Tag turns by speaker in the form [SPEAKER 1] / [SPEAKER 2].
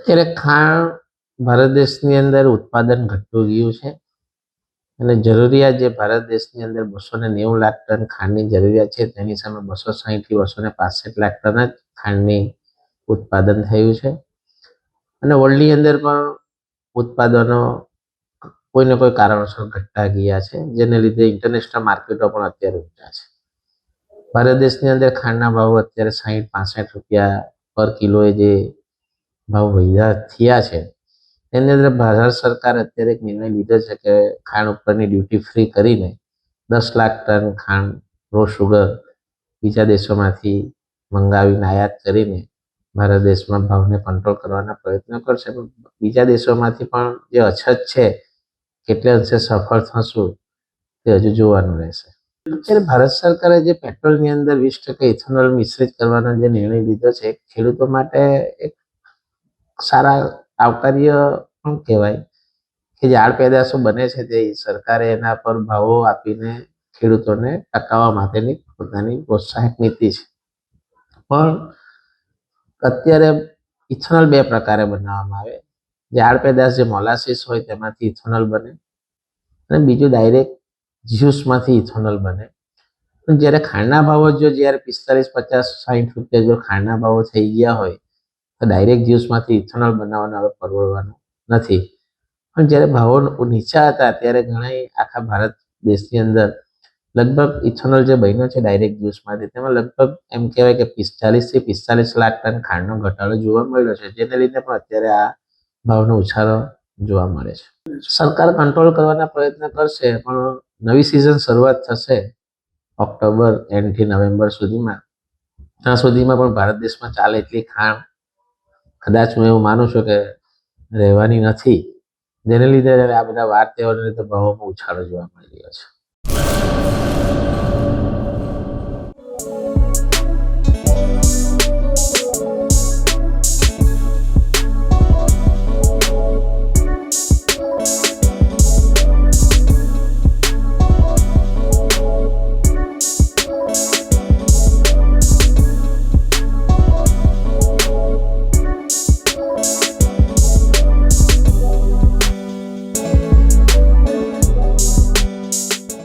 [SPEAKER 1] અત્યારે ખાણ ભારત દેશની અંદર ઉત્પાદન ઘટતું ગયું છે અને જરૂરિયાત જે ભારત દેશની અંદર 290 લાખ ટન ખાંડની જરૂરિયાત છે તેની સામે 260 થી 265 લાખ ટન જ ખાંડની ઉત્પાદન થયું છે અને વર્લ્ડની અંદર પણ ઉત્પાદનો કોઈને કોઈ કારણોસર ઘટતા ગયા છે, જેને લીધે ઇન્ટરનેશનલ માર્કેટો પણ અત્યારે ઊંચા છે. ભારત દેશની અંદર ખાંડના ભાવ અત્યારે 60-65 રૂપિયા પર કિલોએ જે ભાવ વધ્યા થયા છે, એની અંદર ભારત સરકાર અત્યારે એક નિર્ણય લીધો છે કે ખાંડ ઉપરની ડ્યુટી ફ્રી કરીને 10 લાખ ટન ખાંડ રો શુગર બીજા દેશોમાંથી મંગાવીને આયાત કરીને ભારત દેશમાં ભાવને કંટ્રોલ કરવાના પ્રયત્નો કરશે. પણ બીજા દેશોમાંથી પણ જે અછત છે કેટલે અંશે સફળ થશું તે હજુ જોવાનું રહેશે. અત્યારે ભારત સરકારે જે પેટ્રોલની અંદર 20% ઇથેનોલ મિશ્રિત કરવાનો જે નિર્ણય લીધો છે, ખેડૂતો માટે એક સારા આવકાર્ય પણ કહેવાય કે જે આડ પેદાશો બને છે તે સરકારે એના પર ભાવો આપીને ખેડૂતોને ટકાવવા માટેની પોતાની પ્રોત્સાહક નીતિ છે. પણ અત્યારે ઇથેનોલ 2 પ્રકારે બનાવવામાં આવે. જે આડ પેદાશ જે મોલાસીસ હોય તેમાંથી ઇથેનોલ બને અને બીજું ડાયરેક્ટ જ્યુસમાંથી ઇથેનોલ બને. પણ જ્યારે ખાંડના ભાવો જ્યારે 45, 50, 60 રૂપિયા જો ખાંડના ભાવો થઈ ગયા હોય તો ડાયરેક્ટ જ્યુસમાંથી ઇથેનોલ બનાવવાનું હવે પરવડવાનું નથી. પણ જ્યારે ભાવો નીચા હતા ત્યારે ઘણા આખા ભારત દેશની અંદર લગભગ ઇથેનોલ જે બન્યો છે ડાયરેક્ટ જ્યુસમાંથી, તેમાં લગભગ એમ કહેવાય કે 45 થી 45 લાખ ટન ખાંડનો ઘટાડો જોવા મળ્યો છે, જેને લીધે પણ અત્યારે આ ભાવનો ઉછાળો જોવા મળે છે. સરકાર કંટ્રોલ કરવાના પ્રયત્ન કરશે, પણ નવી સિઝન શરૂઆત થશે ઓક્ટોબર એન્ડથી નવેમ્બર સુધીમાં. ત્યાં સુધીમાં પણ ભારત દેશમાં ચાલે એટલી ખાંડ કદાચ હું એવું માનું છું કે રહેવાની નથી, જેને લીધે આ બધા વાર તહેવારોને લીધે ભાવોમાં ઉછાળો જોવા મળી રહ્યો છે.